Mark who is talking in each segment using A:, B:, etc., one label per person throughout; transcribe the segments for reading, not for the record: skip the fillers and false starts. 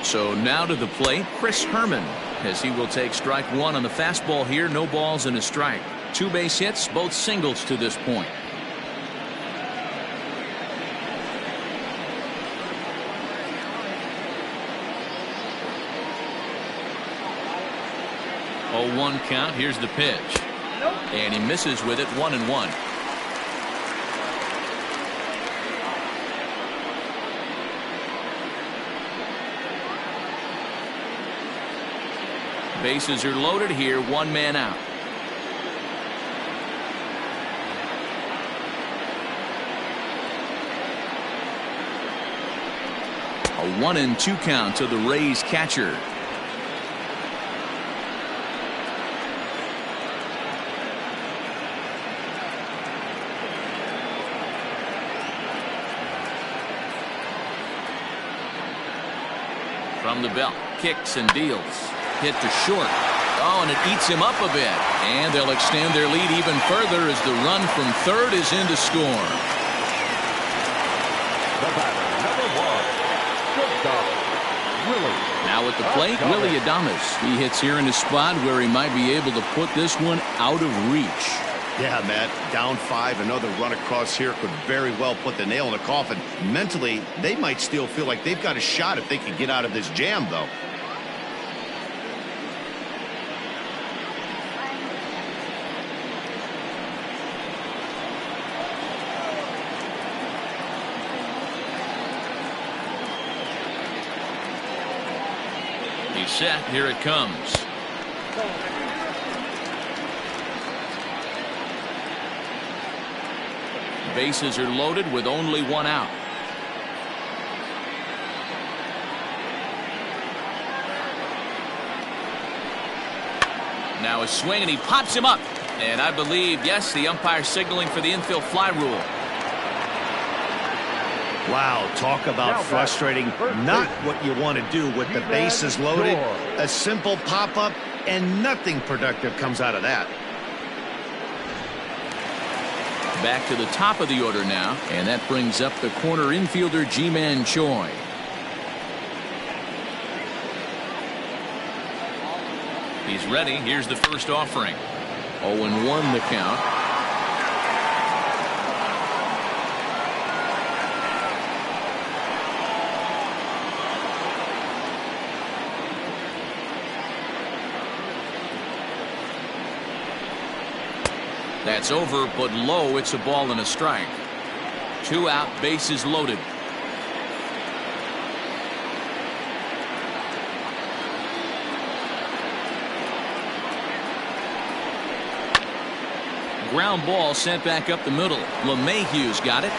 A: So now to the plate, Chris Herman, as he will take strike one on the fastball here. No balls and a strike. 2 base hits, both singles to this point. Oh, 1 count. Here's the pitch. And he misses with it. 1-1. Bases are loaded here. 1 man out. A 1-2 count to the Rays catcher. From the belt, kicks and deals. Hit to short. Oh, and it eats him up a bit. And they'll extend their lead even further as the run from third is in to score.
B: The batter, number 1, Willie.
A: Now at the plate, Willie Adames. He hits here in a spot where he might be able to put this one out of reach.
C: Yeah, Matt, down 5, another run across here could very well put the nail in the coffin. Mentally, they might still feel like they've got a shot if they can get out of this jam, though.
A: He's set. Here it comes. Bases are loaded with only 1 out. Now a swing, and he pops him up. And I believe, yes, the umpire signaling for the infield fly rule.
C: Wow, talk about frustrating. Not what you want to do with the bases loaded. A simple pop-up, and nothing productive comes out of that.
A: Back to the top of the order now, and that brings up the corner infielder Ji-Man Choi. He's ready. Here's the first offering. 0-1 the count. That's over, but low. It's a ball and a strike. 2 out, bases loaded. Ground ball sent back up the middle. LeMahieu's got it.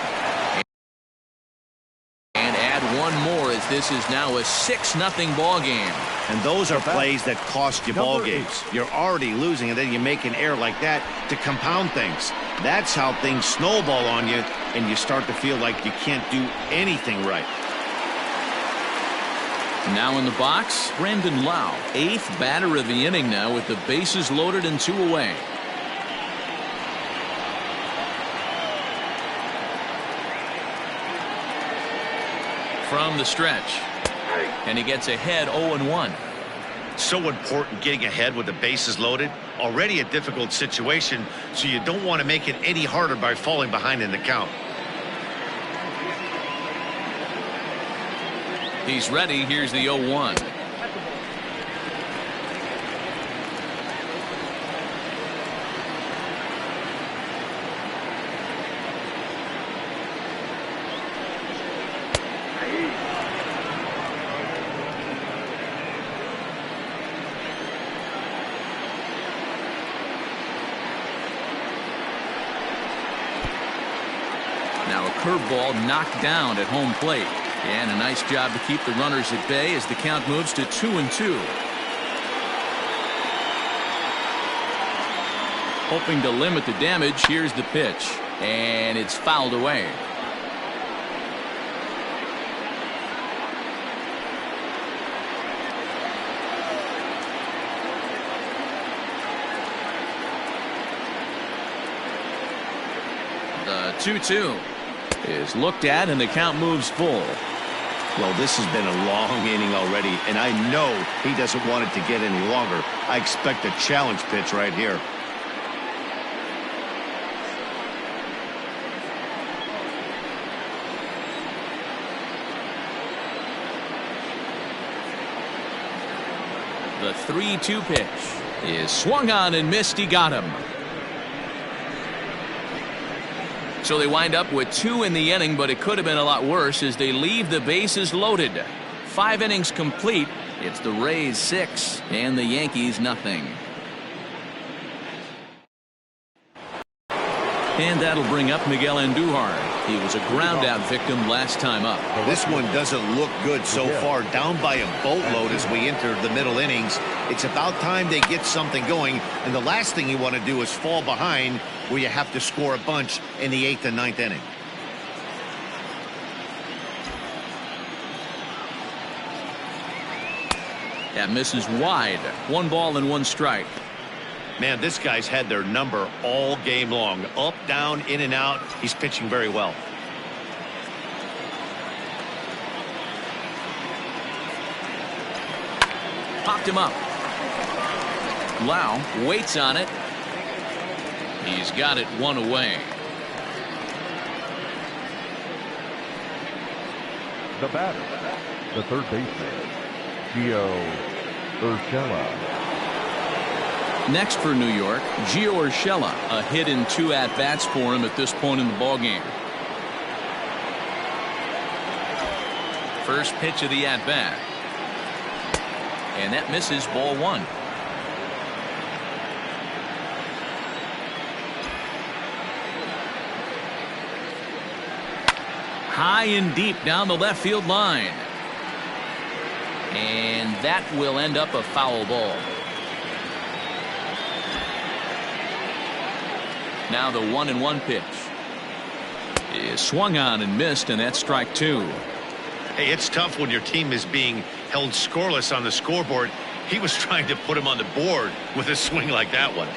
A: And add 1 more as this is now a 6-0 ball game.
C: And those are plays that cost you ball games. You're already losing, and then you make an error like that to compound things. That's how things snowball on you, and you start to feel like you can't do anything right.
A: Now in the box, Brandon Lau, 8th batter of the inning now with the bases loaded and 2 away. From the stretch. And he gets ahead 0-1.
C: So important getting ahead with the bases loaded. Already a difficult situation, so you don't want to make it any harder by falling behind in the count.
A: He's ready. Here's the 0-1. Now a curveball knocked down at home plate. And a nice job to keep the runners at bay as the count moves to 2-2. Hoping to limit the damage, here's the pitch. And it's fouled away. The 2-2 is looked at, and the count moves full.
C: Well, this has been a long inning already, and I know he doesn't want it to get any longer. I expect a challenge pitch right here.
A: The 3-2 pitch is swung on and missed. He got him. So they wind up with 2 in the inning, but it could have been a lot worse as they leave the bases loaded. 5 innings complete. It's the Rays 6 and the Yankees nothing. And that'll bring up Miguel Andujar. He was a ground out victim last time up.
C: This one doesn't look good so far. Down by a boatload as we enter the middle innings. It's about time they get something going. And the last thing you want to do is fall behind where you have to score a bunch in the 8th and 9th inning.
A: That misses wide. 1 ball and 1 strike.
C: Man, this guy's had their number all game long. Up, down, in and out. He's pitching very well.
A: Popped him up. Lau waits on it. He's got it 1 away.
B: The batter, the third baseman, Gio Urshela.
A: Next for New York, Gio Urshela. A hit in 2 at-bats for him at this point in the ballgame. First pitch of the at-bat. And that misses, ball 1. High and deep down the left field line. And that will end up a foul ball. Now the 1-1 pitch is swung on and missed, and that's strike 2.
C: Hey, it's tough when your team is being held scoreless on the scoreboard. He was trying to put him on the board with a swing like that one.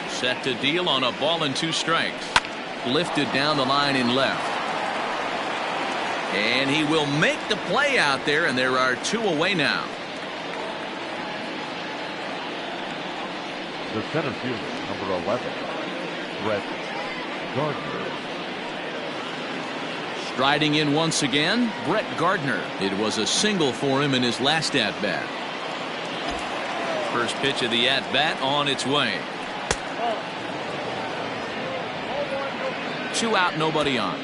A: Set to deal on a ball and 2 strikes. Lifted down the line in left. And he will make the play out there, and there are 2 away now.
B: The center fielder, number 11, Brett Gardner.
A: Striding in once again, Brett Gardner. It was a single for him in his last at-bat. First pitch of the at-bat on its way. 2 out, nobody on.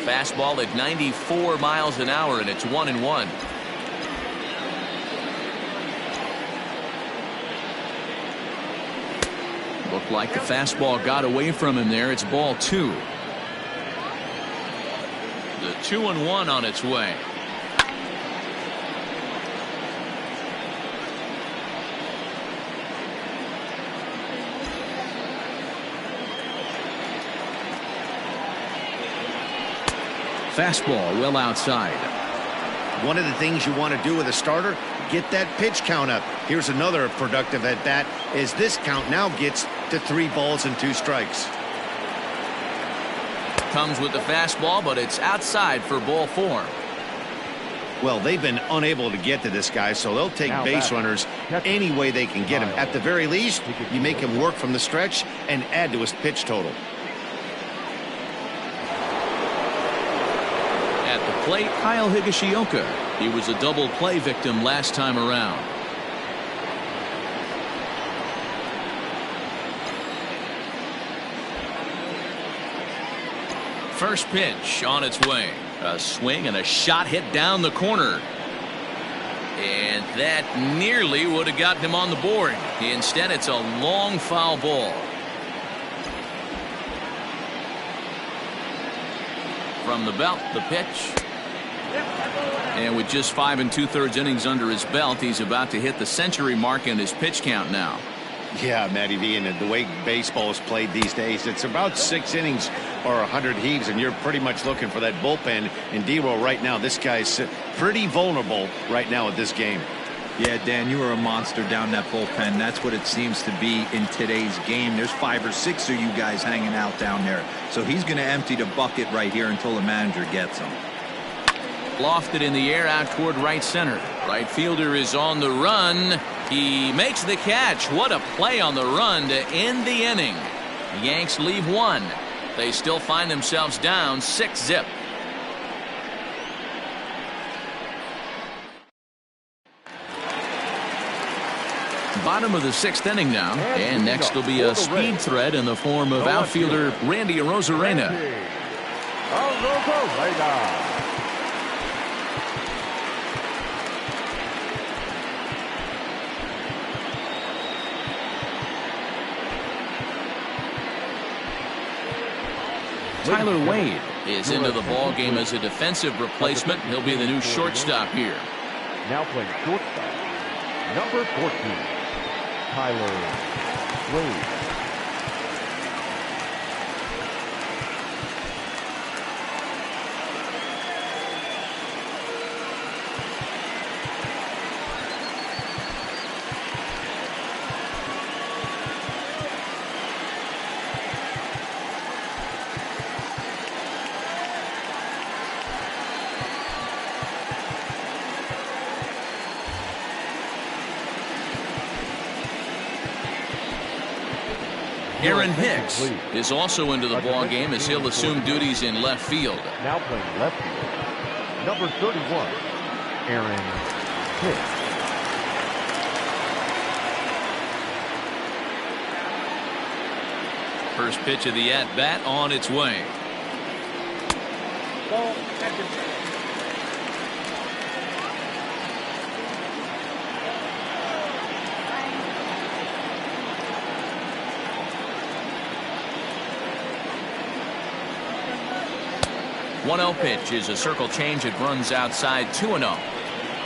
A: Fastball at 94 miles an hour, and it's 1-1. Looked like the fastball got away from him there. It's ball 2. The 2-1 on its way. Fastball well outside.
C: One of the things you want to do with a starter, get that pitch count up. Here's another productive at bat as this count now gets to 3 balls and 2 strikes.
A: Comes with the fastball, but it's outside for ball 4.
C: Well, they've been unable to get to this guy, so they'll take base runners any way they can get him. At the very least, you make him work from the stretch and add to his pitch total.
A: At the plate, Kyle Higashioka. He was a double play victim last time around. First pitch on its way. A swing and a shot hit down the corner. And that nearly would have gotten him on the board. Instead, it's a long foul ball. From the belt, the pitch. And with just 5 2/3 innings under his belt, he's about to hit the century mark in his pitch count now.
C: Yeah, Matty V, and the way baseball is played these days, it's about 6 innings or 100 heaves, and you're pretty much looking for that bullpen. And D-Roll right now, this guy's pretty vulnerable right now at this game.
D: Yeah, Dan, you are a monster down that bullpen. That's what it seems to be in today's game. There's 5 or 6 of you guys hanging out down there. So he's going to empty the bucket right here until the manager gets him.
A: Lofted in the air out toward right center. Right fielder is on the run. He makes the catch. What a play on the run to end the inning. The Yanks leave 1. They still find themselves down 6-zip. Bottom of the 6th inning now, and next will be a speed threat in the form of outfielder Randy Arozarena. Tyler Wade is into the ball game as a defensive replacement. He'll be the new shortstop here.
B: Now playing shortstop, number 14, Tyler Wade.
A: Aaron Hicks is also into the ball game as he'll assume duties in left field.
B: Now playing left field, number 31, Aaron Hicks.
A: First pitch of the at-bat on its way.
B: Ball second.
A: 1-0 pitch is a circle change. It runs outside 2-0.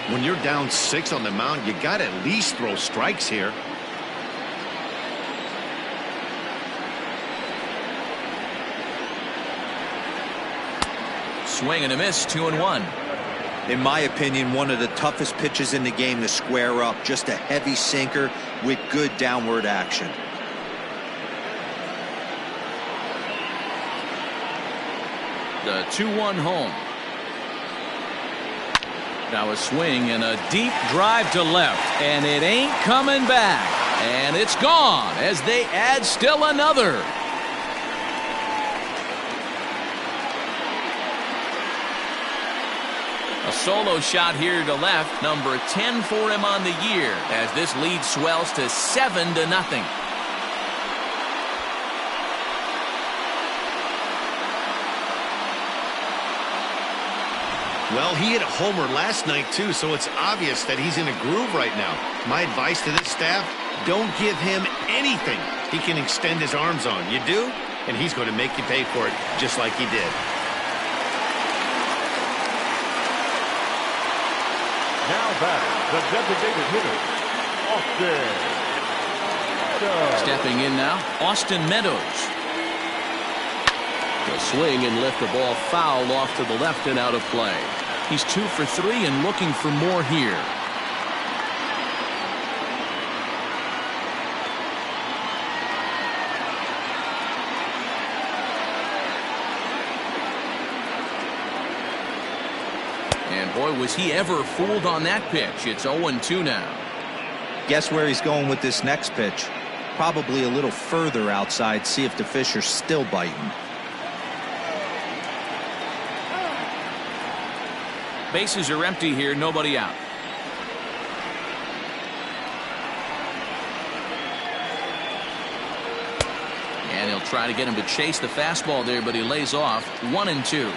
C: When you're down 6 on the mound, you got to at least throw strikes here.
A: Swing and a miss, 2-1.
D: In my opinion, one of the toughest pitches in the game to square up. Just a heavy sinker with good downward action.
A: The 2-1 home. Now a swing and a deep drive to left, and it ain't coming back, and it's gone as they add still another. A solo shot here to left, number 10 for him on the year, as this lead swells to 7-0.
C: Well, he hit a homer last night, too, so it's obvious that he's in a groove right now. My advice to this staff, don't give him anything he can extend his arms on. You do, and he's going to make you pay for it, just like he did.
B: Now batting, the designated hitter, Austin Meadows.
A: Stepping in now, Austin Meadows. The swing and lift the ball foul off to the left and out of play. He's 2 for 3 and looking for more here. And boy, was he ever fooled on that pitch. It's 0-2 now.
D: Guess where he's going with this next pitch? Probably a little further outside. See if the fish are still biting.
A: Bases are empty here, nobody out. And he'll try to get him to chase the fastball there, but he lays off. 1-2.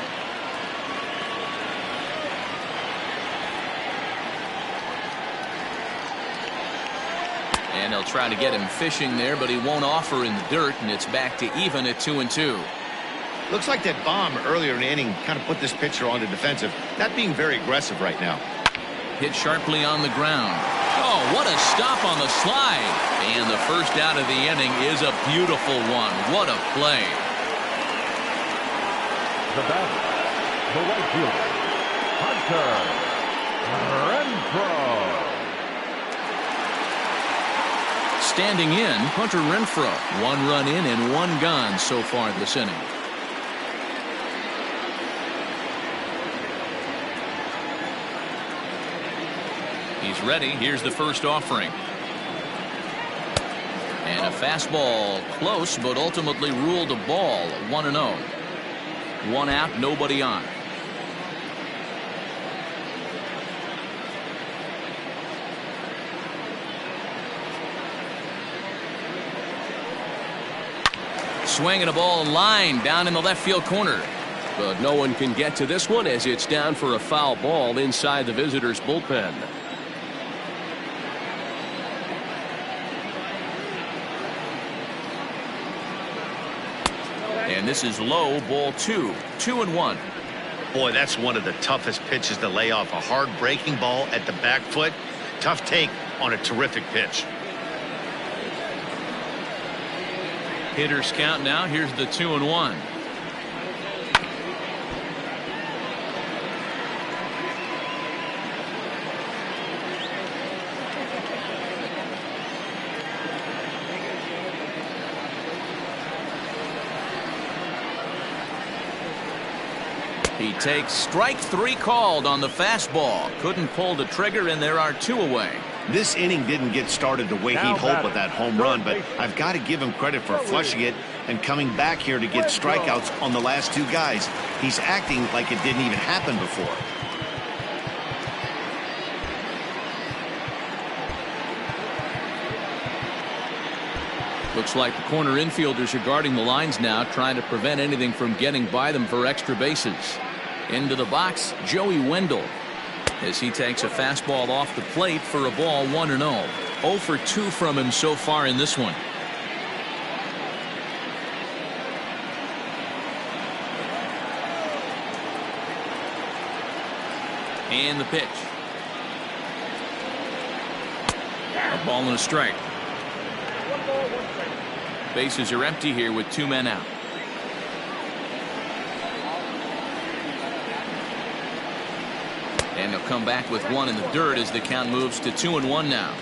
A: And he'll try to get him fishing there, but he won't offer in the dirt, and it's back to even at 2-2.
C: Looks like that bomb earlier in the inning kind of put this pitcher on the defensive, not being very aggressive right now.
A: Hit sharply on the ground. Oh, what a stop on the slide. And the first out of the inning is a beautiful one. What a play.
B: The batter, the right fielder, Hunter Renfroe.
A: Standing in, Hunter Renfroe. 1 run in and 1 gone so far this inning. He's ready. Here's the first offering. And a fastball close, but ultimately ruled a ball. 1-0. 1 out, nobody on. Swinging a ball line down in the left field corner.
E: But no one can get to this one as it's down for a foul ball inside the visitors' bullpen.
A: And this is low, ball 2. 2-1.
C: Boy, that's one of the toughest pitches to lay off. A hard breaking ball at the back foot. Tough take on a terrific pitch.
A: Hitters count now. Here's the 2-1. He takes strike 3 called on the fastball. Couldn't pull the trigger, and there are 2 away.
C: This inning didn't get started the way he'd hope with that home run, but I've got to give him credit for flushing it and coming back here to get strikeouts on the last 2 guys. He's acting like it didn't even happen before.
A: Looks like the corner infielders are guarding the lines now, trying to prevent anything from getting by them for extra bases. Into the box, Joey Wendell, as he takes a fastball off the plate for a ball. 1-0. 0 for 2 from him so far in this one. And the pitch. A ball and a strike. Bases are empty here with 2 men out. And they'll come back with 1 in the dirt as the count moves to 2-1 now.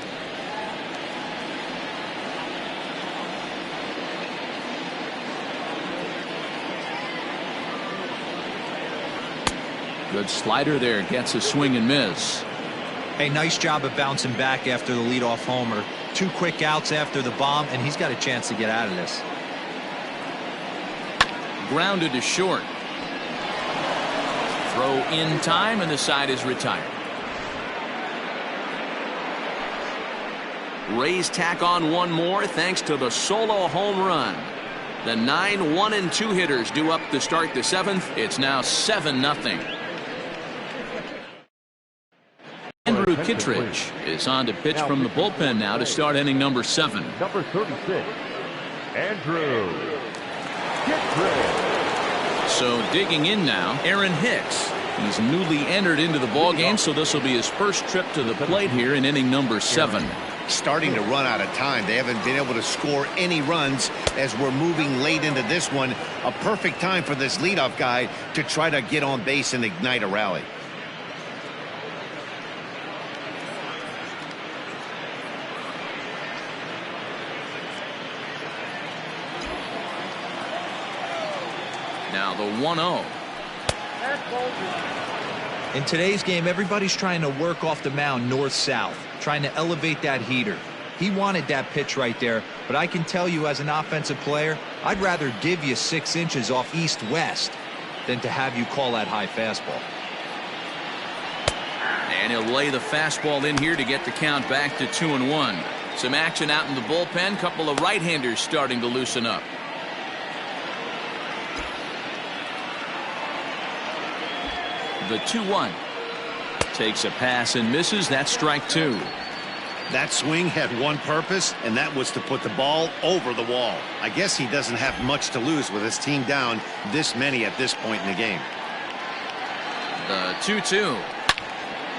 A: Good slider there, gets a swing and miss.
D: Hey, nice job of bouncing back after the leadoff homer. 2 quick outs after the bomb, and he's got a chance to get out of this.
A: Grounded to short. Throw in time, and the side is retired. Rays tack on 1 more thanks to the solo home run. The 9 1 and 2 hitters due up to start the 7th. It's now 7-0. Andrew Kittredge is on to pitch from the bullpen now to start inning number 7.
B: Number 36, Andrew Kittredge.
A: So digging in now, Aaron Hicks. He's newly entered into the ballgame, so this will be his first trip to the plate here in inning number 7.
C: Starting to run out of time. They haven't been able to score any runs as we're moving late into this one. A perfect time for this leadoff guy to try to get on base and ignite a rally. Now the 1-0.
D: In today's game, everybody's trying to work off the mound north-south, trying to elevate that heater. He wanted that pitch right there, but I can tell you as an offensive player, I'd rather give you 6 inches off east-west than to have you call that high fastball.
A: And he'll lay the fastball in here to get the count back to 2-1. Some action out in the bullpen. Couple of right-handers starting to loosen up. The 2-1 takes a pass and misses. That's strike 2.
C: That swing had one purpose, and that was to put the ball over the wall. I guess he doesn't have much to lose with his team down this many at this point in the game.
A: The 2-2.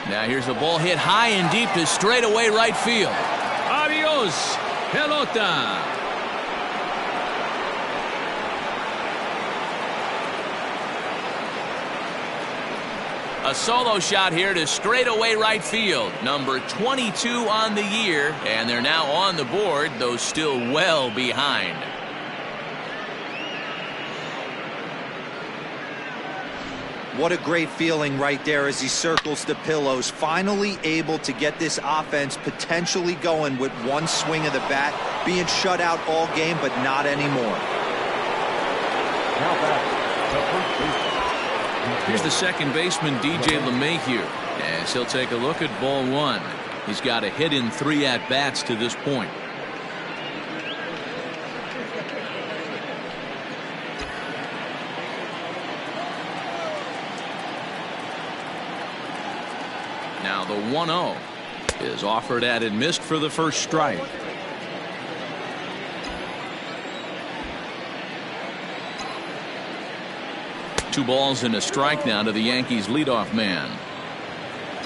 A: Now here's the ball hit high and deep to straightaway right field. Adios, pelota. A solo shot here to straightaway right field. Number 22 on the year, and they're now on the board, though still well behind.
D: What a great feeling right there as he circles the pillows. Finally able to get this offense potentially going with one swing of the bat. Being shut out all game, but not anymore.
B: Now back, the first baseman.
A: Here's the second baseman, DJ LeMahieu, as he'll take a look at ball one. He's got a hit in 3 at-bats to this point. Now the 1-0 is offered at and missed for the first strike. Two balls and a strike now to the Yankees leadoff man.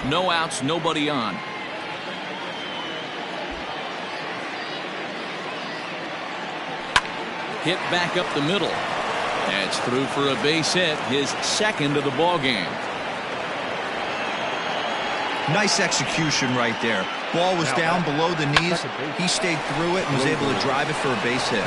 A: No outs, nobody on. Hit back up the middle. That's through for a base hit, his second of the ball game.
D: Nice execution right there. Ball was down below the knees. He stayed through it and was able to drive it for a base hit.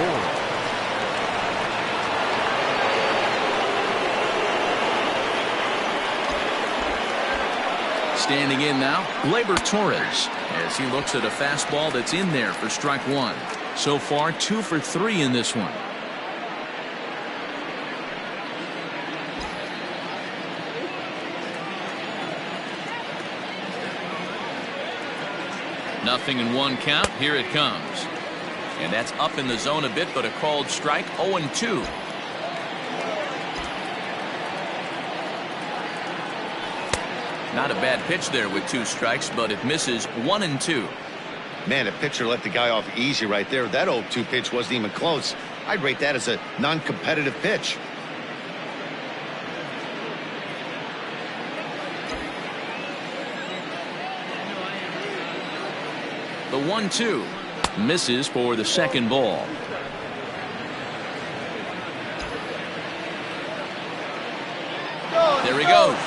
A: Standing in now, Gleyber Torres, as he looks at a fastball that's in there for strike one. So far, 2 for 3 in this one. Nothing in one count. Here it comes. And that's up in the zone a bit, but a called strike. 0-2. Not a bad pitch there with 2 strikes, but it misses 1-2.
C: Man, a pitcher let the guy off easy right there. That 0-2 pitch wasn't even close. I'd rate that as a non-competitive pitch.
A: The 1-2 misses for the second ball. There he goes.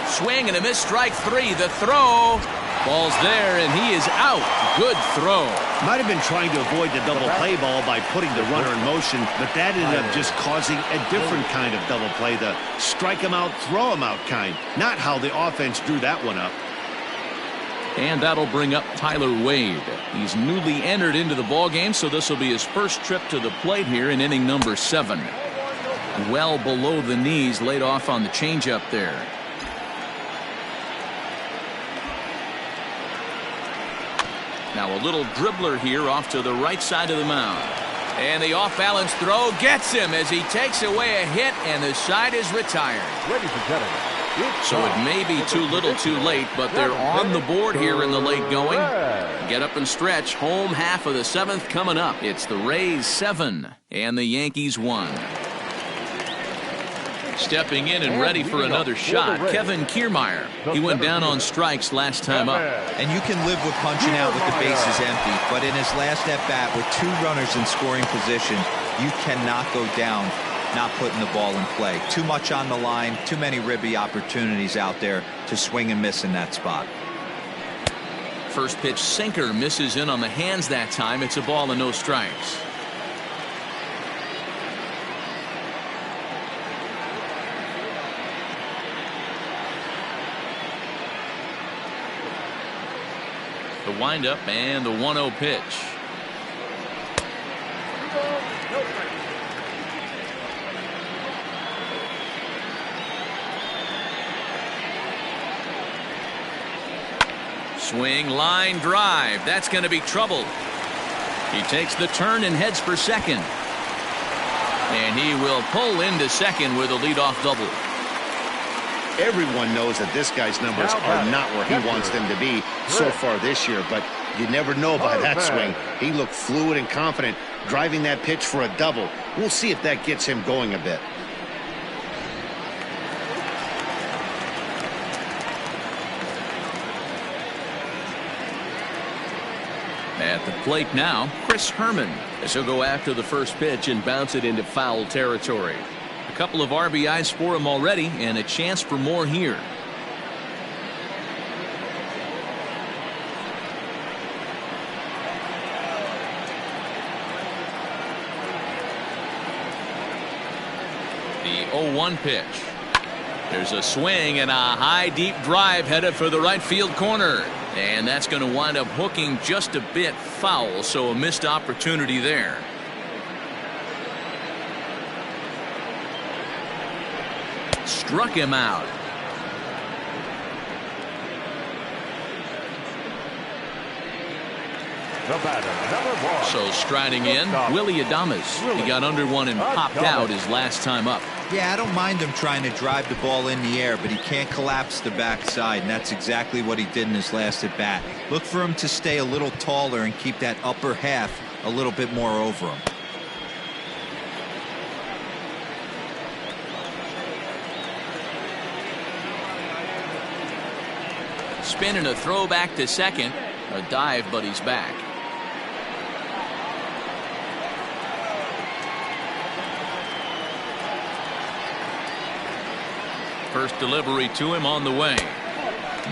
A: Swing and a miss, strike 3. The throw. Ball's there, and he is out. Good throw.
C: Might have been trying to avoid the double play ball by putting the runner in motion, but that ended up just causing a different kind of double play, the strike him out, throw him out kind. Not how the offense drew that one up.
A: And that'll bring up Tyler Wade. He's newly entered into the ballgame, so this will be his first trip to the plate here in inning number 7. Well below the knees, laid off on the changeup there. Now a little dribbler here off to the right side of the mound. And the off-balance throw gets him as he takes away a hit, and the side is retired.
B: Ladies and gentlemen,
A: so it may be too little too late, but they're on the board here in the late going. Get up and stretch. Home half of the 7th coming up. It's the Rays 7 and the Yankees 1. Stepping in and ready for another shot, Kevin Kiermaier. He went down on strikes last time up.
D: And you can live with punching out with the bases empty, but in his last at-bat with 2 runners in scoring position, you cannot go down not putting the ball in play. Too much on the line, too many ribby opportunities out there to swing and miss in that spot.
A: First pitch sinker misses in on the hands that time. It's a ball and no strikes. The windup and the 1-0 pitch. Swing, line drive. That's going to be trouble. He takes the turn and heads for second. And he will pull into second with a leadoff double.
C: Everyone knows that this guy's numbers are not where he wants them to be so far this year, but you never know by that swing. He looked fluid and confident driving that pitch for a double. We'll see if that gets him going a bit.
A: At the plate now, Chris Herman, as he'll go after the first pitch and bounce it into foul territory. A couple of RBIs for him already, and a chance for more here. The 0-1 pitch. There's a swing and a high deep drive headed for the right field corner. And that's going to wind up hooking just a bit foul, so a missed opportunity there. Struck him out.
B: The batter, number 1.
A: So striding in, Willie Adames. He got under one and popped out his last time up.
D: Yeah, I don't mind him trying to drive the ball in the air, but he can't collapse the backside, and that's exactly what he did in his last at bat. Look for him to stay a little taller and keep that upper half a little bit more over him.
A: Spin and a throw back to second. A dive, but he's back. First delivery to him on the way.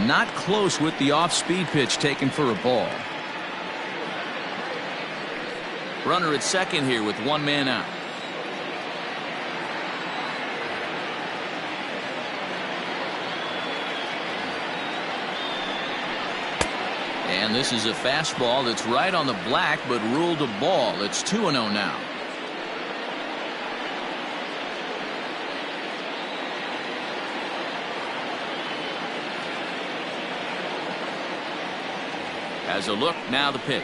A: Not close with the off-speed pitch taken for a ball. Runner at second here with one man out. And this is a fastball that's right on the black, but ruled a ball. It's 2-0 now. As a look, now the pitch.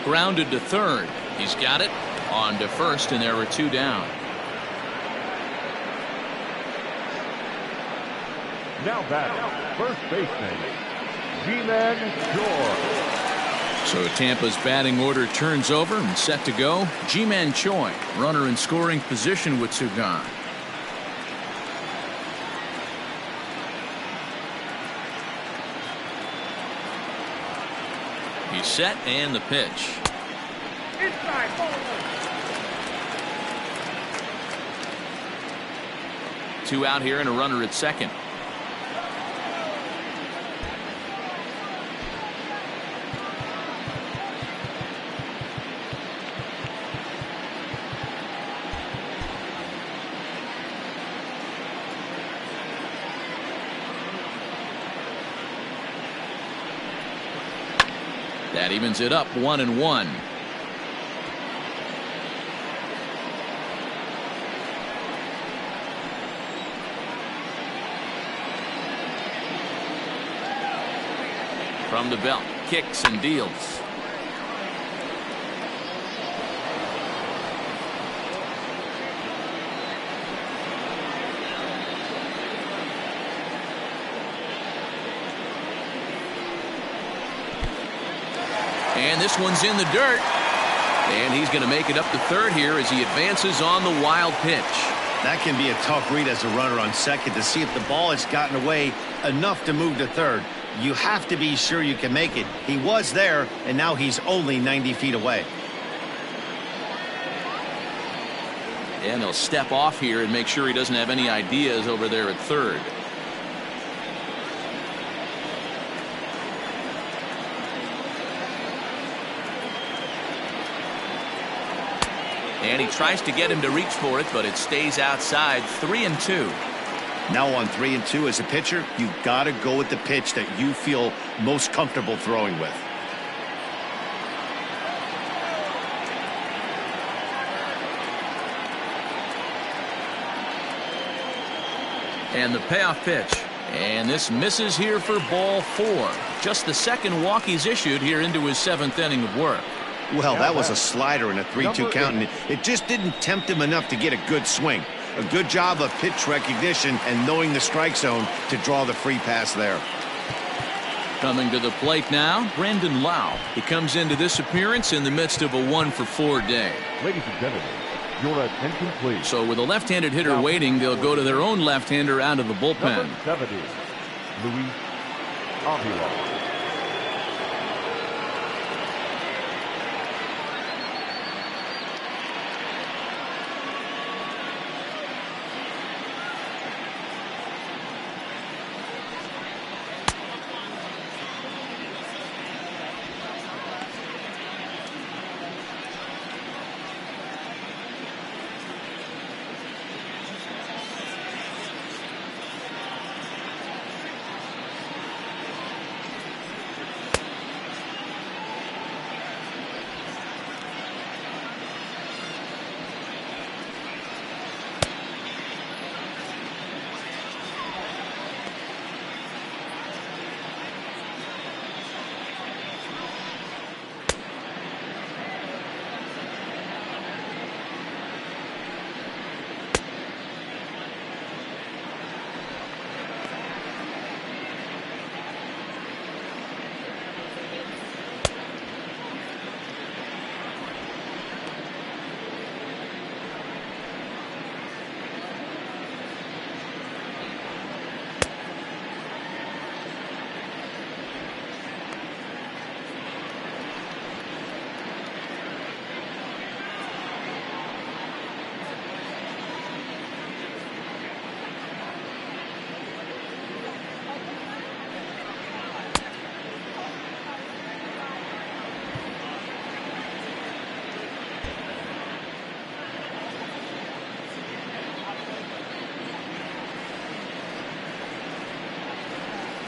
A: Grounded to third. He's got it. On to first, and there are two down.
B: Now batting, first baseman, G-Man Choi.
A: So Tampa's batting order turns over and set to go. G-Man Choi, runner in scoring position with two gone. He's set, and the pitch. Two out here and a runner at second. That evens it up 1-1. From the belt, kicks and deals. And this one's in the dirt. And he's going to make it up to third here as he advances on the wild pitch.
C: That can be a tough read as a runner on second to see if the ball has gotten away enough to move to third. You have to be sure you can make it. He was there, and now he's only 90 feet away.
A: And he'll step off here and make sure he doesn't have any ideas over there at third. And he tries to get him to reach for it, but it stays outside. 3-2.
C: Now on 3-2 as a pitcher, you've got to go with the pitch that you feel most comfortable throwing with.
A: And the payoff pitch. And this misses here for ball 4. Just the second walk he's issued here into his 7th inning of work.
C: Well, that was a slider in a 3-2 count, and it just didn't tempt him enough to get a good swing. A good job of pitch recognition and knowing the strike zone to draw the free pass there.
A: Coming to the plate now, Brandon Lau. He comes into this appearance in the midst of a 1-for-4 day.
B: Ladies and gentlemen, your attention please.
A: So with a left-handed hitter waiting, they'll go to their own left-hander out of the bullpen.
B: Number 70, Luis Avila.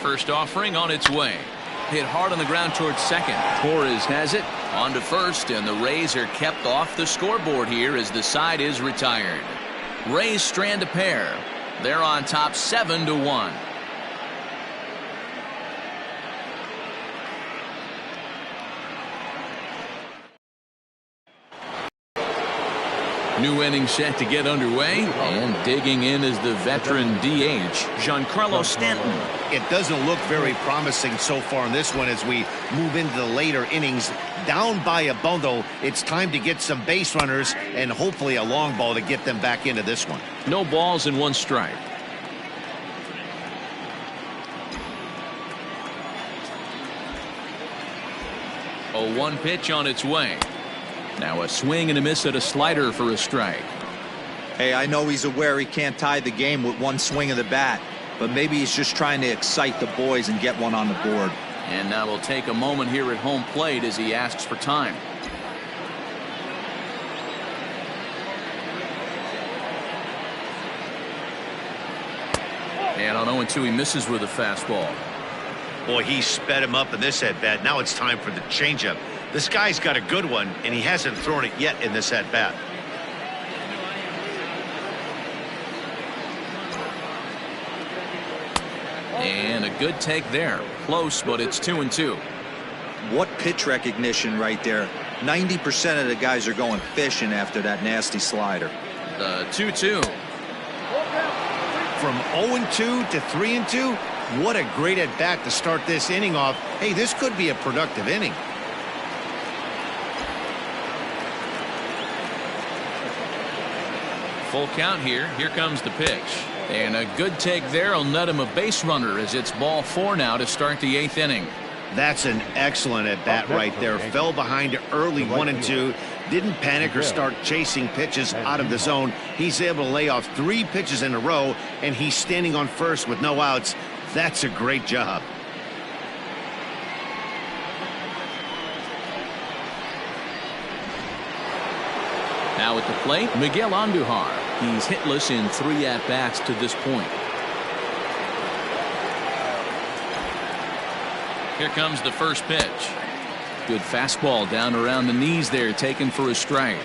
A: First offering on its way. Hit hard on the ground towards second. Torres has it on to first, and the Rays are kept off the scoreboard here as the side is retired. Rays strand a pair. They're on top 7-1. New inning set to get underway, and digging in is the veteran DH, Giancarlo Stanton.
C: It doesn't look very promising so far in this one as we move into the later innings. Down by a bundle, it's time to get some base runners and hopefully a long ball to get them back into this one.
A: No balls and one strike. A 1 pitch on its way. Now a swing and a miss at a slider for a strike.
D: Hey, I know he's aware he can't tie the game with one swing of the bat, but maybe he's just trying to excite the boys and get one on the board.
A: And now we'll take a moment here at home plate as he asks for time. And on 0-2, he misses with a fastball.
C: Boy, he sped him up in this at-bat. Now it's time for the changeup. This guy's got a good one, and he hasn't thrown it yet in this at-bat.
A: And a good take there. Close, but it's 2-2.
D: What pitch recognition right there. 90% of the guys are going fishing after that nasty slider.
A: The 2-2.
C: From 0-2 to 3-2, what a great at-bat to start this inning off. Hey, this could be a productive inning.
A: Full count here. Here comes the pitch. And a good take there will net him a base runner as it's ball 4 now to start the 8th inning.
C: That's an excellent at-bat right there. Fell behind early 1-2. Didn't panic or start chasing pitches out of the zone. He's able to lay off 3 pitches in a row, and he's standing on first with no outs. That's a great job.
A: Now at the plate, Miguel Andujar. He's hitless in 3 at-bats to this point. Here comes the first pitch. Good fastball down around the knees there, taken for a strike.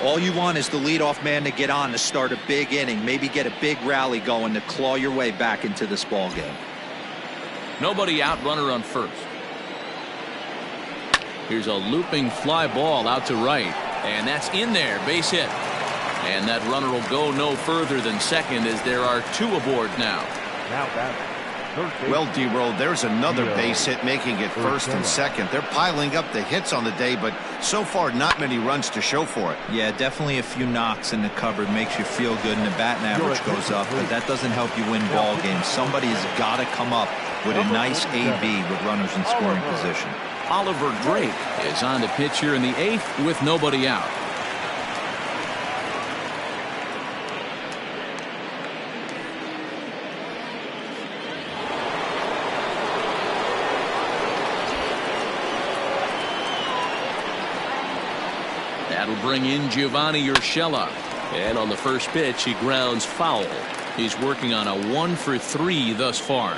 D: All you want is the leadoff man to get on to start a big inning, maybe get a big rally going to claw your way back into this ball game.
A: Nobody out, runner on first. Here's a looping fly ball out to right, and that's in there, base hit. And that runner will go no further than second as there are 2 aboard now.
C: Well, D-Roll, there's another base hit making it first and second. They're piling up the hits on the day, but so far not many runs to show for it.
D: Yeah, definitely a few knocks in the cupboard makes you feel good, and the batting average goes up, but that doesn't help you win ball games. Somebody's got to come up with a nice AB with runners in scoring position.
A: Oliver Drake is on the pitch here in the 8th with nobody out. That'll bring in Giovanni Urshela. And on the first pitch, he grounds foul. He's working on a 1-for-3 thus far.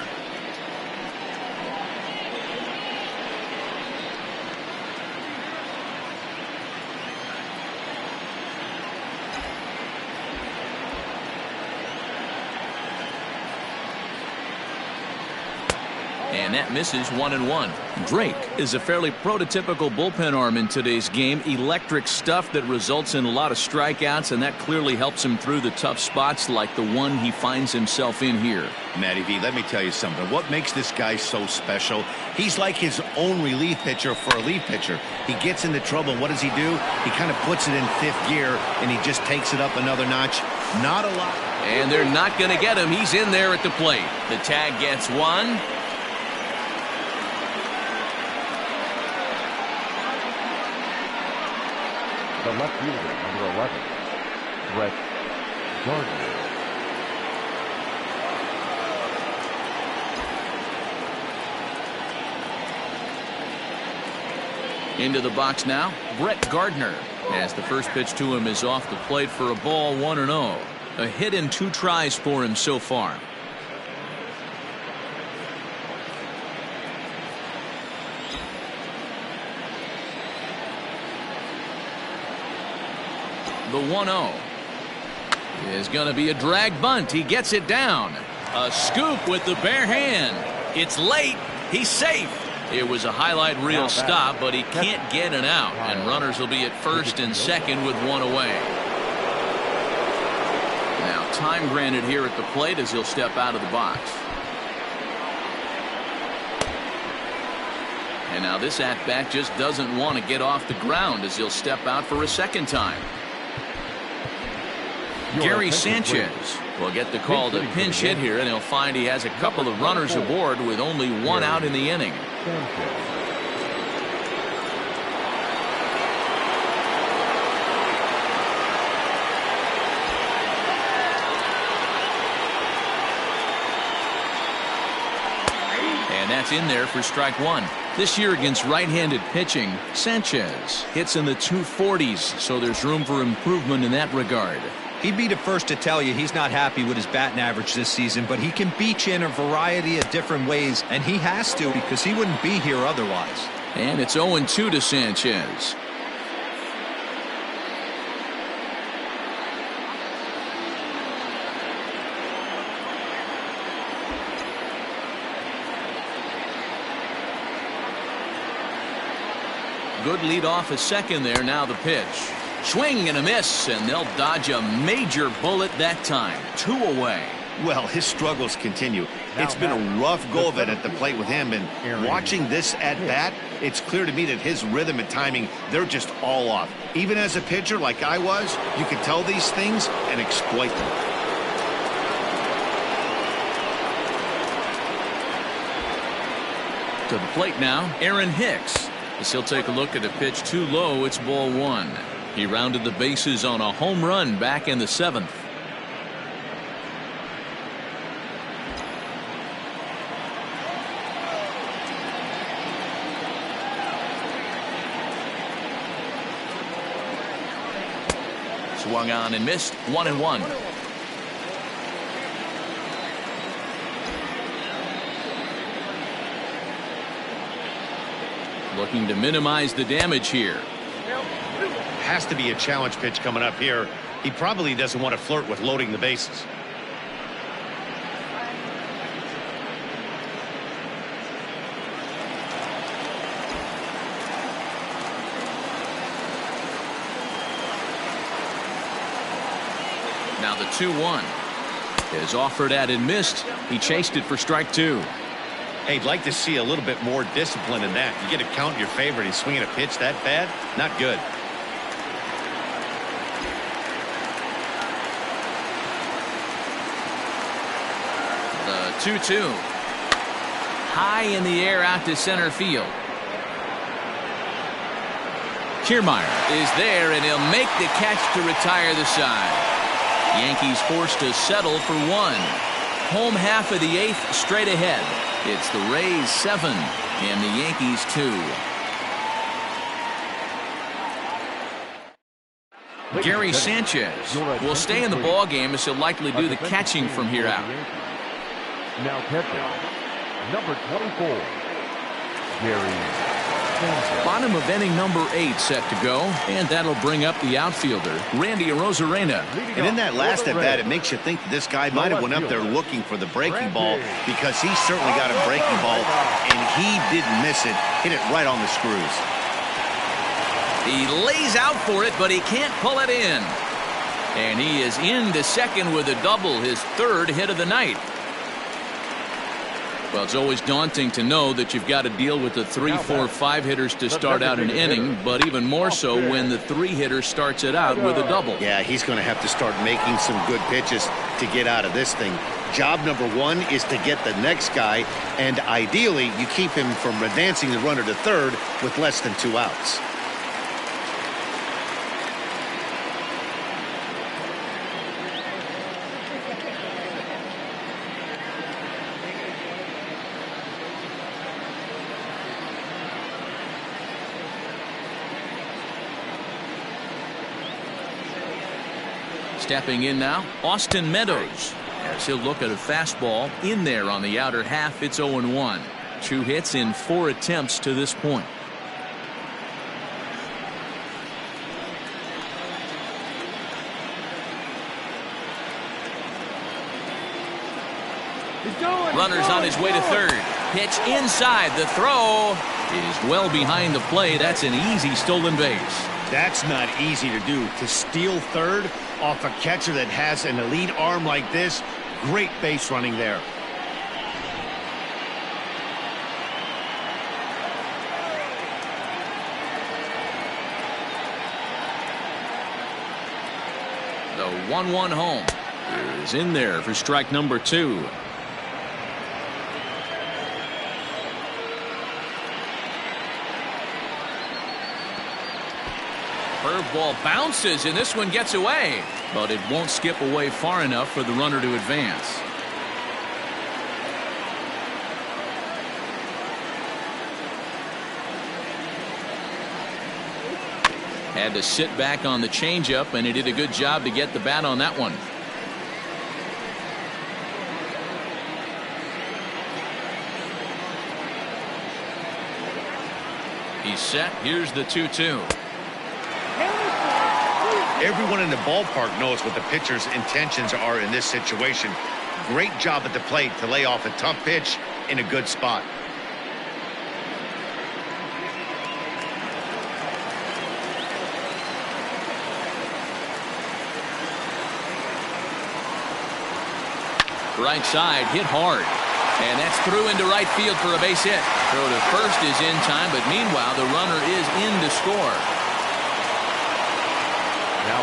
A: And that misses 1-1. Drake is a fairly prototypical bullpen arm in today's game. Electric stuff that results in a lot of strikeouts, and that clearly helps him through the tough spots like the one he finds himself in here.
C: Matty V, let me tell you something. What makes this guy so special? He's like his own relief pitcher for a relief pitcher. He gets into trouble. What does he do? He kind of puts it in 5th gear, and he just takes it up another notch. Not a lot.
A: And they're not going to get him. He's in there at the plate. The tag gets 1.
B: The left fielder, number 11, Blake Snell.
A: Into the box now, Brett Gardner, as the first pitch to him is off the plate for a ball, 1-0. A hit in 2 tries for him so far. The 1-0 is going to be a drag bunt. He gets it down. A scoop with the bare hand. It's late. He's safe. It was a highlight reel stop, but he can't get an out, and runners will be at first and second with one away. Now time granted here at the plate as he'll step out of the box. And now this at-bat just doesn't want to get off the ground as he'll step out for a second time. Gary Sanchez will get the call to pinch hit here, and he'll find he has a couple of runners aboard with only one out in the inning. And that's in there for strike one. This year against right-handed pitching, Sanchez hits in the 240s, so there's room for improvement in that regard.
D: He'd be the first to tell you he's not happy with his batting average this season, but he can beat you in a variety of different ways, and he has to because he wouldn't be here otherwise.
A: And it's 0-2 to Sanchez. Good lead off a second there. Now the pitch. Swing and a miss, and they'll dodge a major bullet that time. 2 away.
C: Well, his struggles continue. It's been a rough go of it at the plate with him, and watching this at bat, it's clear to me that his rhythm and timing, they're just all off. Even as a pitcher like I was, you could tell these things and exploit them.
A: To the plate now, Aaron Hicks. As he'll take a look at a pitch too low, it's ball one. He rounded the bases on a home run back in the 7th. Swung on and missed. 1-1. Looking to minimize the damage here.
C: Has to be a challenge pitch coming up here. He probably doesn't want to flirt with loading the bases.
A: Now the 2-1 is offered at and missed. He chased it for strike two.
C: Hey, I'd like to see a little bit more discipline in that. You get a count in your favor. He's swinging a pitch that bad. Not good.
A: The 2-2. High in the air out to center field. Kiermaier is there, and he'll make the catch to retire the side. Yankees forced to settle for one. Home half of the 8th straight ahead. It's the Rays 7 and the Yankees 2. Gary Sanchez will stay in the ball game as he'll likely do the catching from here out.
B: Now catching, number 24, Gary Sanchez.
A: Bottom of inning number 8 set to go, and that'll bring up the outfielder, Randy Arozarena.
C: And in that last at bat, it makes you think that this guy might have went up there looking for the breaking ball, because he certainly got a breaking ball, and he didn't miss it. Hit it right on the screws.
A: He lays out for it, but he can't pull it in. And he is into second with a double, his 3rd hit of the night. Well, it's always daunting to know that you've got to deal with the 3, 4, 5 hitters to start out an inning, but even more so when the 3 hitter starts it out with a double.
C: Yeah, he's going to have to start making some good pitches to get out of this thing. Job number 1 is to get the next guy, and ideally you keep him from advancing the runner to third with less than 2 outs.
A: Stepping in now, Austin Meadows, as he'll look at a fastball in there on the outer half. It's 0-1. 2 hits in 4 attempts to this point. runner's on his way to third. Pitch inside. The throw is well behind the plate. That's an easy stolen base.
C: That's not easy to do. To steal third off a catcher that has an elite arm like this, great base running there.
A: The 1-1 home is in there for strike number 2. Curveball bounces, and this one gets away, but it won't skip away far enough for the runner to advance. Had to sit back on the changeup, and he did a good job to get the bat on that one. He's set. Here's the 2-2.
C: Everyone in the ballpark knows what the pitcher's intentions are in this situation. Great job at the plate to lay off a tough pitch in a good spot.
A: Right side, hit hard. And that's through into right field for a base hit. Throw to first is in time, but meanwhile, the runner is in to score.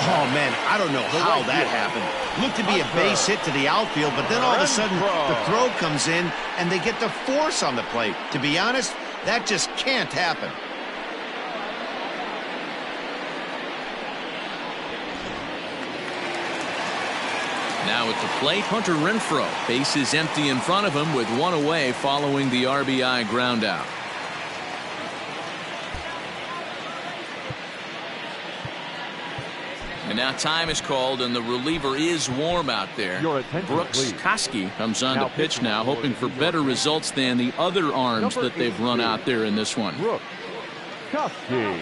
C: Oh, man, I don't know how that happened. Looked to be a base hit to the outfield, but then all of a sudden the throw comes in and they get the force on the plate. To be honest, that just can't happen.
A: Now at the plate, Hunter Renfroe. Base is empty in front of him with one away following the RBI ground out. And now time is called, and the reliever is warm out there. Brooks Koski comes on to pitch now, hoping for better results than the other arms that they've run out there in this one.
B: Brooks Koski.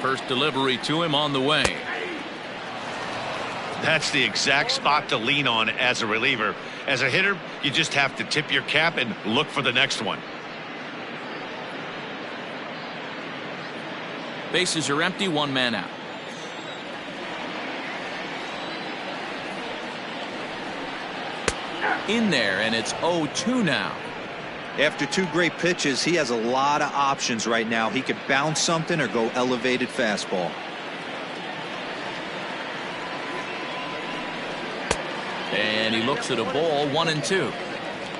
A: First delivery to him on the way.
C: That's the exact spot to lean on as a reliever. As a hitter, you just have to tip your cap and look for the next one.
A: Bases are empty, one man out. In there, and it's 0-2 now.
D: After two great pitches, he has a lot of options right now. He could bounce something or go elevated fastball.
A: And he looks at a ball, 1-2.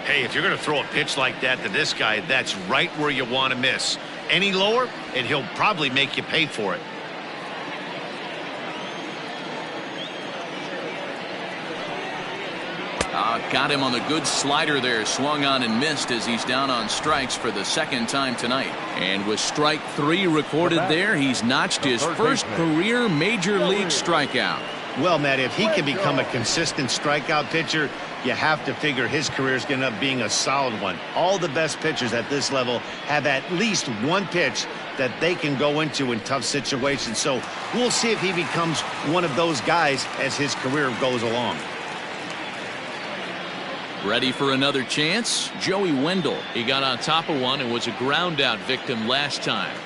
C: Hey, if you're going to throw a pitch like that to this guy, that's right where you want to miss. Any lower, and he'll probably make you pay for it.
A: Got him on the good slider there. Swung on and missed as he's down on strikes for the second time tonight. And with strike 3 recorded there, he's notched his first career major league strikeout.
C: Well, Matt, if he can become a consistent strikeout pitcher, you have to figure his career is going to end up being a solid one. All the best pitchers at this level have at least one pitch that they can go into in tough situations. So we'll see if he becomes one of those guys as his career goes along.
A: Ready for another chance? Joey Wendell. He got on top of one and was a ground out victim last time.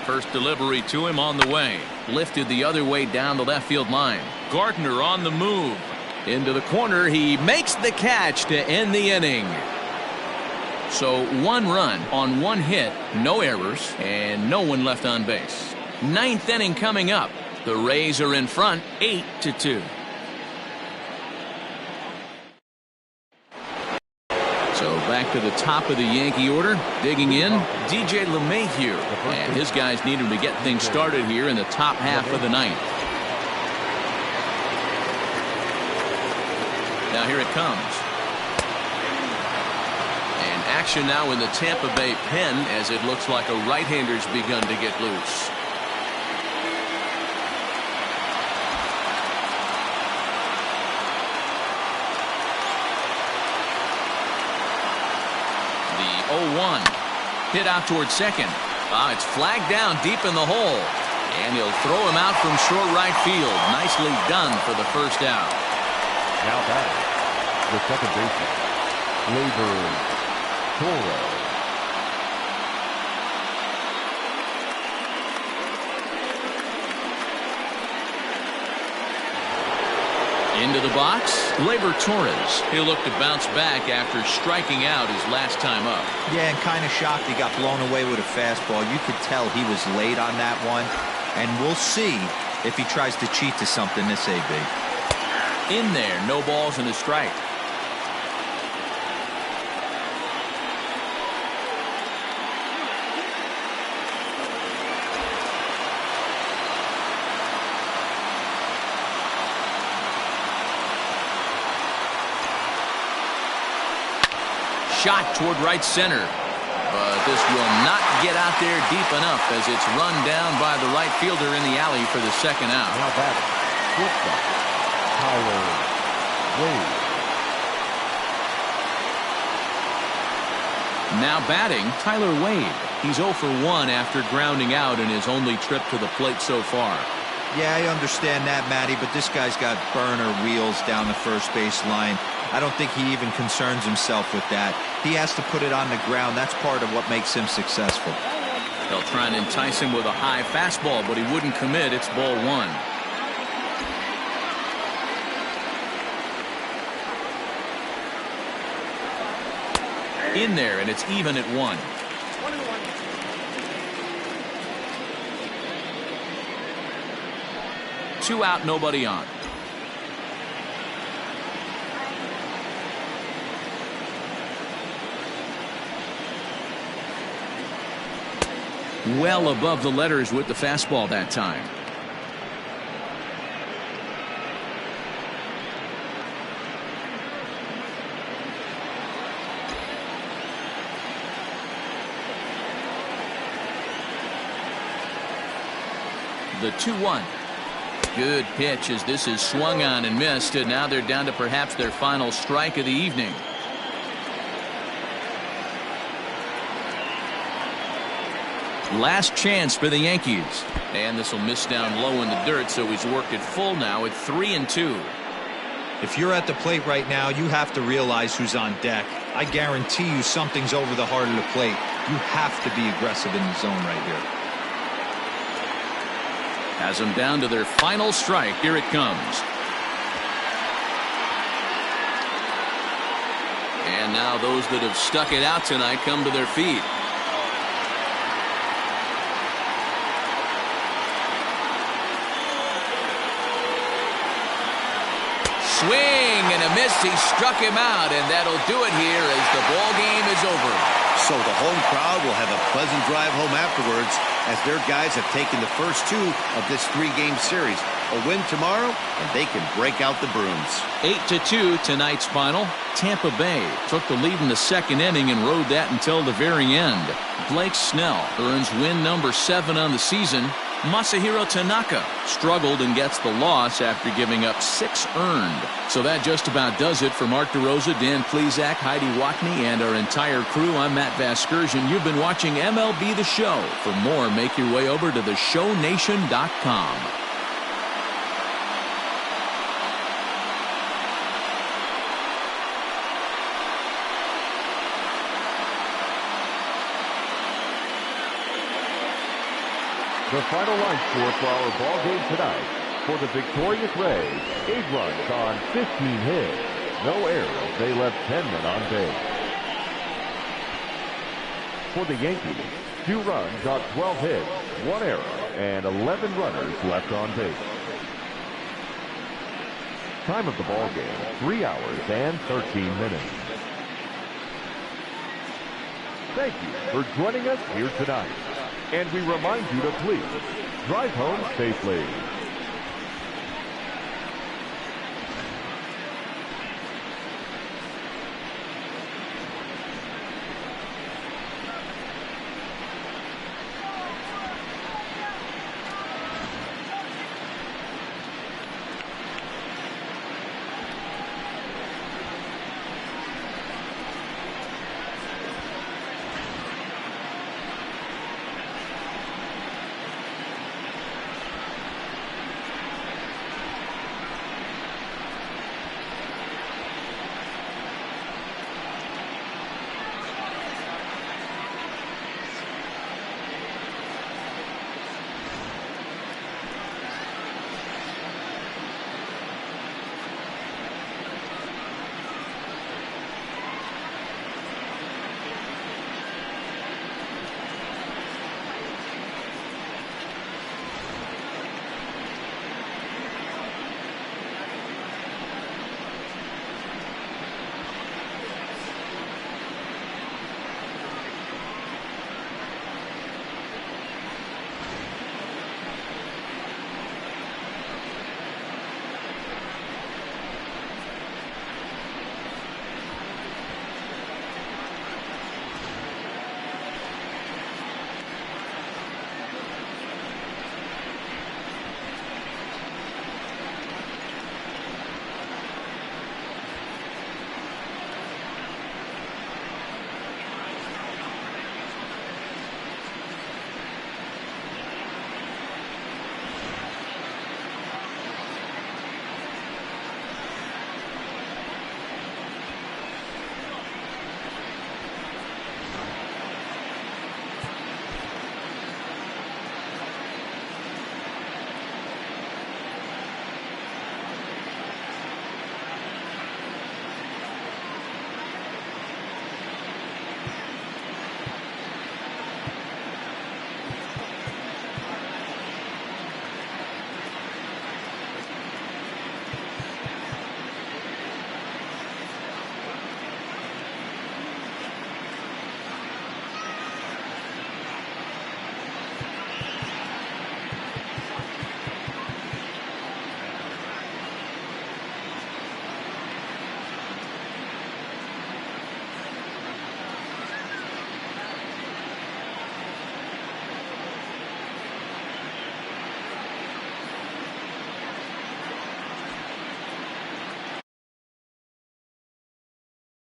A: First delivery to him on the way. Lifted the other way down the left field line. Gardner on the move. Into the corner. He makes the catch to end the inning. So 1 run on 1 hit, no errors, and no one left on base. 9th inning coming up. The Rays are in front 8-2. So back to the top of the Yankee order. Digging in, DJ LeMahieu. And his guys need him to get things started here in the top half of the 9th. Now here it comes. And action now in the Tampa Bay pen as it looks like a right-hander's begun to get loose. The 0-1 hit out towards second. It's flagged down deep in the hole. And he'll throw him out from short right field. Nicely done for the first out.
B: Now batting, the second baseman, Blake Snell.
A: Into the box, Gleyber Torres. He'll look to bounce back after striking out his last time up.
D: Yeah, and kind of shocked he got blown away with a fastball. You could tell he was late on that one. And we'll see if he tries to cheat to something this AB.
A: In there, no balls and a strike. Shot toward right center, but this will not get out there deep enough as it's run down by the right fielder in the alley for the second out.
B: Now batting, Tyler Wade.
A: Now batting, Tyler Wade. He's 0 for 1 after grounding out in his only trip to the plate so far.
D: Yeah, I understand that, Matty, but this guy's got burner wheels down the first base line. I don't think he even concerns himself with that. He has to put it on the ground. That's part of what makes him successful.
A: They'll try and entice him with a high fastball, but he wouldn't commit. It's ball 1. In there, and it's even at 1. Two out, nobody on. Well above the letters with the fastball that time. The 2-1. Good pitch as this is swung on and missed, and now they're down to perhaps their final strike of the evening. Last chance for the Yankees, and this will miss down low in the dirt, so he's worked it full now at 3-2.
D: If you're at the plate right now, you have to realize who's on deck. I guarantee you something's over the heart of the plate. You have to be aggressive in the zone right here.
A: Has them down to their final strike. Here it comes. And now those that have stuck it out tonight come to their feet. Swing and a miss. He struck him out, and that'll do it here as the ball game is over.
C: So the home crowd will have a pleasant drive home afterwards as their guys have taken the first 2 of this 3-game series. A win tomorrow, and they can break out the brooms.
A: 8-2 tonight's final. Tampa Bay took the lead in the second inning and rode that until the very end. Blake Snell earns win number 7 on the season. Masahiro Tanaka struggled and gets the loss after giving up 6 earned. So that just about does it for Mark DeRosa, Dan Plesac, Heidi Watney, and our entire crew. I'm Matt Vasgersian. You've been watching MLB The Show. For more, make your way over to theshownation.com.
B: The final line score for our ball game tonight. For the victorious Rays, 8 runs on 15 hits. No errors. They left 10 men on base. For the Yankees, 2 runs on 12 hits, 1 error, and 11 runners left on base. Time of the ball game, 3 hours and 13 minutes. Thank you for joining us here tonight. And we remind you to please drive home safely.